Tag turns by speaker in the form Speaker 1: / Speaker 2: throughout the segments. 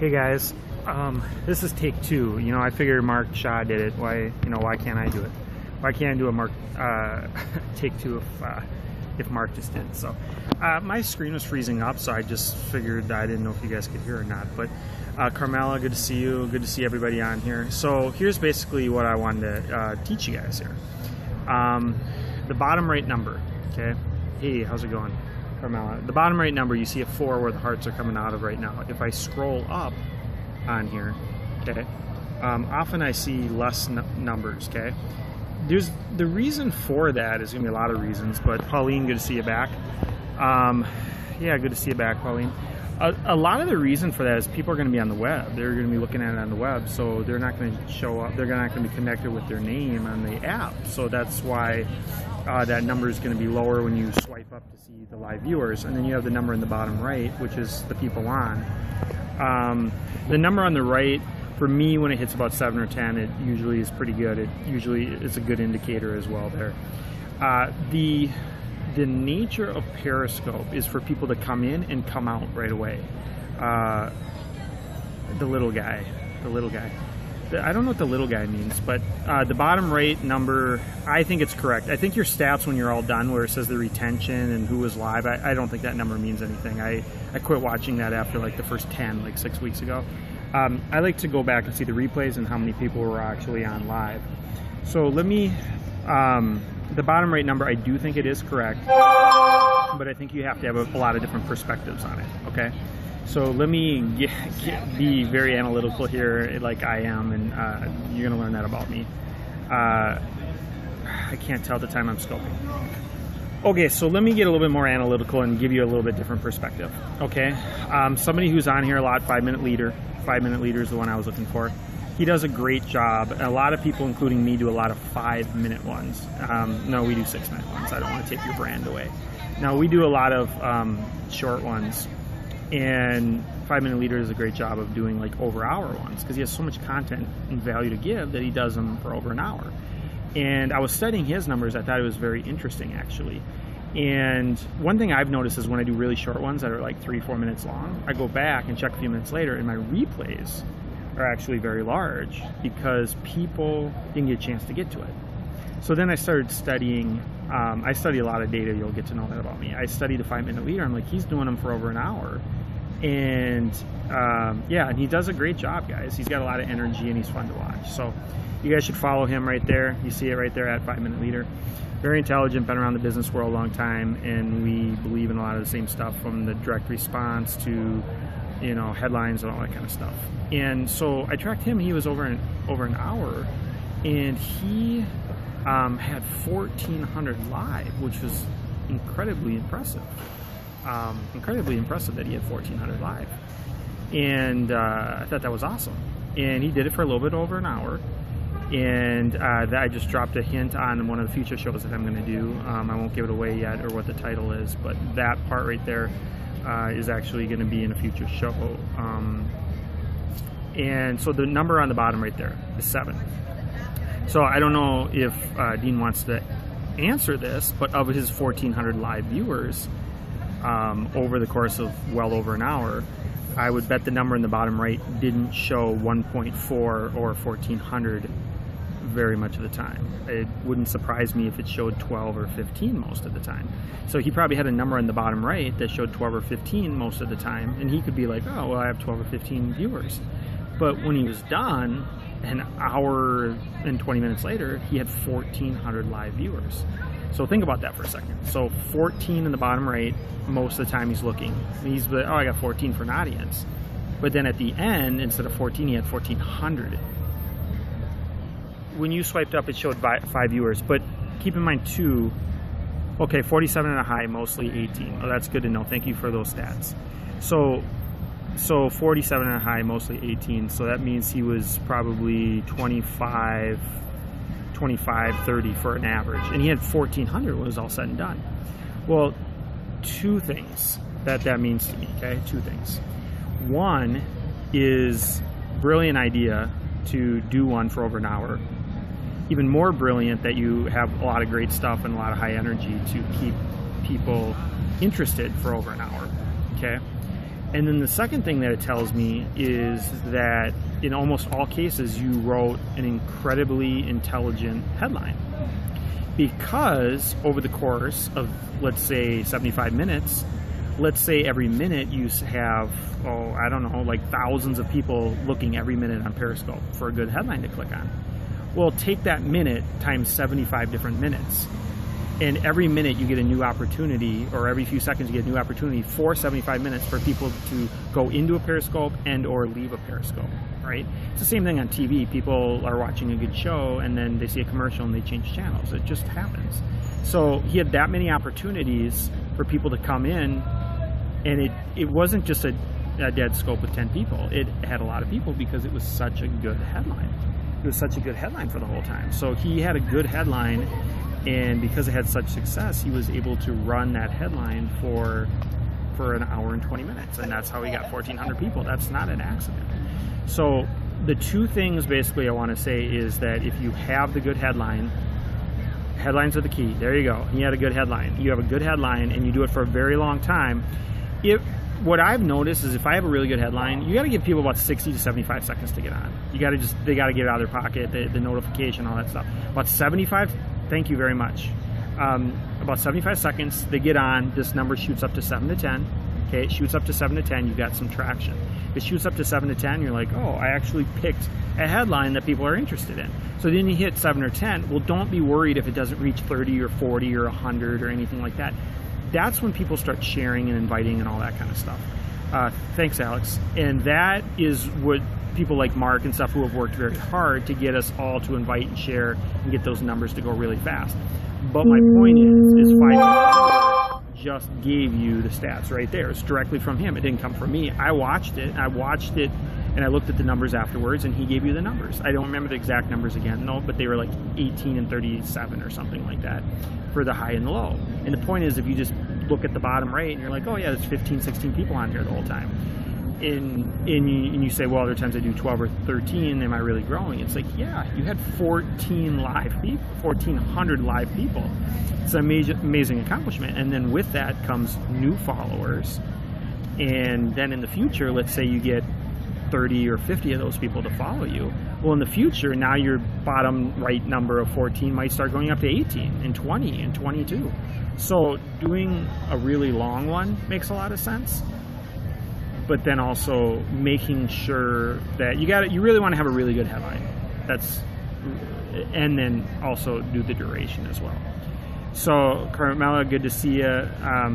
Speaker 1: Hey guys, this is take two. You know, I figured Mark Shaw did it. Why can't I do it? Why can't I do a take two if Mark just did? So my screen was freezing up, so I just figured I didn't know if you guys could hear or not. But Carmela, good to see you. Good to see everybody on here. So here's basically what I wanted to teach you guys here. The bottom right number. Okay. Hey, how's it going? Carmela. The bottom right number, you see a 4 where the hearts are coming out of right now. If I scroll up on here, okay, often I see less numbers, okay? There's the reason for that is going to be a lot of reasons, but Pauline, good to see you back. Yeah, good to see you back, Pauline. A lot of the reason for that is people are going to be on the web. They're going to be looking at it on the web, so they're not going to show up. They're not going to be connected with their name on the app. So that's why that number is going to be lower when you swipe up to see the live viewers. And then you have the number in the bottom right, which is the people on. The number on the right, for me, when it hits about 7 or 10, it usually is pretty good. It usually is a good indicator as well there. The nature of Periscope is for people to come in and come out right away. The little guy. I don't know what the little guy means, but the bottom right number, I think it's correct. I think your stats when you're all done, where it says the retention and who was live, I don't think that number means anything. I quit watching that after like the first 10, like 6 weeks ago. I like to go back and see the replays and how many people were actually on live. So let me... the bottom right number, I do think it is correct, but I think you have to have a lot of different perspectives on it, okay? So let me be very analytical here like I am, and you're going to learn that about me. I can't tell at the time I'm scoping. Okay, so let me get a little bit more analytical and give you a little bit different perspective, okay? Somebody who's on here a lot, 5 Minute Leader. 5 Minute Leader is the one I was looking for. He does a great job. A lot of people, including me, do a lot of 5-minute ones. No, we do 6-minute ones. I don't want to take your brand away. Now, we do a lot of short ones. And 5 Minute Leader does a great job of doing like over hour ones because he has so much content and value to give that he does them for over an hour. And I was studying his numbers. I thought it was very interesting, actually. And one thing I've noticed is when I do really short ones that are like 3-4 minutes long, I go back and check a few minutes later, and my replays are actually very large because people didn't get a chance to get to it. So then I started studying. I study a lot of data. You'll get to know that about me. I studied the 5 Minute Leader. I'm like, he's doing them for over an hour. And yeah, and he does a great job, guys. He's got a lot of energy and he's fun to watch. So you guys should follow him right there. You see it right there at 5 Minute Leader. Very intelligent, been around the business world a long time, and we believe in a lot of the same stuff, from the direct response to, you know, headlines and all that kind of stuff. And so I tracked him. He was over an hour, and he had 1,400 live, which was incredibly impressive. Incredibly impressive that he had 1,400 live, and I thought that was awesome. And he did it for a little bit over an hour, and I just dropped a hint on one of the future shows that I'm going to do. I won't give it away yet or what the title is, but that part right there is actually going to be in a future show. And so the number on the bottom right there is 7. So I don't know if Dean wants to answer this, but of his 1,400 live viewers over the course of well over an hour, I would bet the number in the bottom right didn't show 1.4 or 1,400 very much of the time. It wouldn't surprise me if it showed 12 or 15 most of the time. So he probably had a number on the bottom right that showed 12 or 15 most of the time, and he could be like, oh, well, I have 12 or 15 viewers. But when he was done, an hour and 20 minutes later, he had 1,400 live viewers. So think about that for a second. So 14 in the bottom right, most of the time he's looking. He's like, oh, I got 14 for an audience. But then at the end, instead of 14, he had 1,400. When you swiped up, it showed 5 viewers. But keep in mind too, okay, 47 and a high, mostly 18. Oh, that's good to know. Thank you for those stats. So 47 and a high, mostly 18. So that means he was probably 25, 30 for an average. And he had 1,400 when it was all said and done. Well, 2 things that means to me, okay? 2 things. One is brilliant idea to do one for over an hour. Even more brilliant that you have a lot of great stuff and a lot of high energy to keep people interested for over an hour, okay? And then the second thing that it tells me is that in almost all cases, you wrote an incredibly intelligent headline. Because over the course of, let's say, 75 minutes, let's say every minute you have, I don't know, like thousands of people looking every minute on Periscope for a good headline to click on. Well, take that minute times 75 different minutes. And every minute you get a new opportunity, or every few seconds you get a new opportunity for 75 minutes for people to go into a Periscope and or leave a Periscope, right? It's the same thing on TV. People are watching a good show and then they see a commercial and they change channels. It just happens. So he had that many opportunities for people to come in, and it wasn't just a dead scope with 10 people. It had a lot of people because it was such a good headline. It was such a good headline for the whole time. So he had a good headline, and because it had such success, he was able to run that headline for an hour and 20 minutes, and that's how he got 1,400 people. That's not an accident. So the two things basically I want to say is that if you have the good headline, headlines are the key. There you go. He had a good headline. You have a good headline and you do it for a very long time. What I've noticed is if I have a really good headline, you got to give people about 60 to 75 seconds to get on. They got to get it out of their pocket, the notification, all that stuff. About 75, thank you very much. About 75 seconds, they get on, this number shoots up to 7 to 10. Okay, it shoots up to 7 to 10, you've got some traction. If it shoots up to 7 to 10, you're like, oh, I actually picked a headline that people are interested in. So then you hit 7 or 10, well, don't be worried if it doesn't reach 30 or 40 or 100 or anything like that. That's when people start sharing and inviting and all that kind of stuff. Thanks, Alex. And that is what people like Mark and stuff who have worked very hard to get us all to invite and share and get those numbers to go really fast. But my point is 5 minutes just gave you the stats right there. It's directly from him. It didn't come from me. I watched it, and I looked at the numbers afterwards, and he gave you the numbers. I don't remember the exact numbers again, no, but they were like 18 and 37 or something like that for the high and the low. And the point is, if you just look at the bottom right and you're like, oh yeah, there's 15, 16 people on here the whole time. And you say, well, other times I do 12 or 13, am I really growing? It's like, yeah, you had 1,400 live people. It's an amazing accomplishment. And then with that comes new followers. And then in the future, let's say you get 30 or 50 of those people to follow you. Well, in the future, now your bottom right number of 14 might start going up to 18 and 20 and 22. So doing a really long one makes a lot of sense. But then also making sure that you really want to have a really good headline. And then also do the duration as well. So Carmela, good to see you.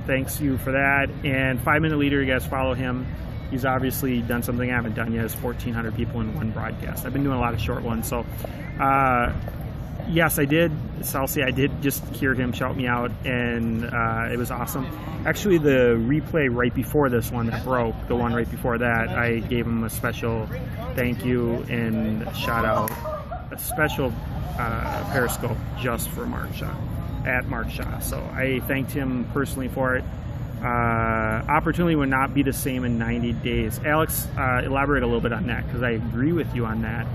Speaker 1: Thanks you for that. And 5 Minute Leader, you guys follow him. He's obviously done something I haven't done yet. It's 1,400 people in one broadcast. I've been doing a lot of short ones. So yes, I did. Celsi, I did just hear him shout me out, and it was awesome. Actually, the replay right before this one that broke, the one right before that, I gave him a special thank you and shout out, a special Periscope just for Mark Shaw, at Mark Shaw. So I thanked him personally for it. Opportunity would not be the same in 90 days. Alex, elaborate a little bit on that, because I agree with you on that.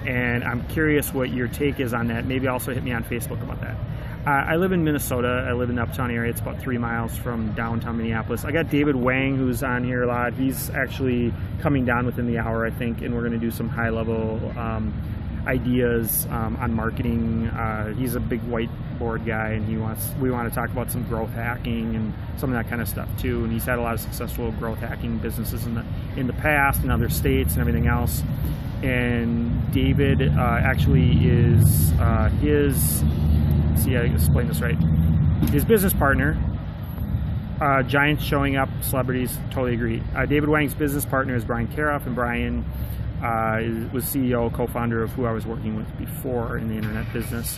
Speaker 1: And I'm curious what your take is on that. Maybe also hit me on Facebook about that. I live in Minnesota. I live in the Uptown area. It's about 3 miles from downtown Minneapolis. I got David Wang, who's on here a lot. He's actually coming down within the hour, I think, and we're going to do some high-level ideas on marketing. He's a big whiteboard guy, and we want to talk about some growth hacking and some of that kind of stuff too. And he's had a lot of successful growth hacking businesses in the past in other states and everything else. And David actually is see, I explained this right. His business partner, giants showing up, celebrities, totally agree. David Wang's business partner is Brian Karoff, and Brian was CEO, co-founder of who I was working with before in the internet business.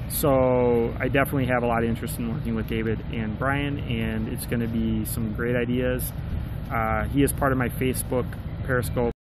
Speaker 1: So I definitely have a lot of interest in working with David and Brian, and it's going to be some great ideas. He is part of my Facebook Periscope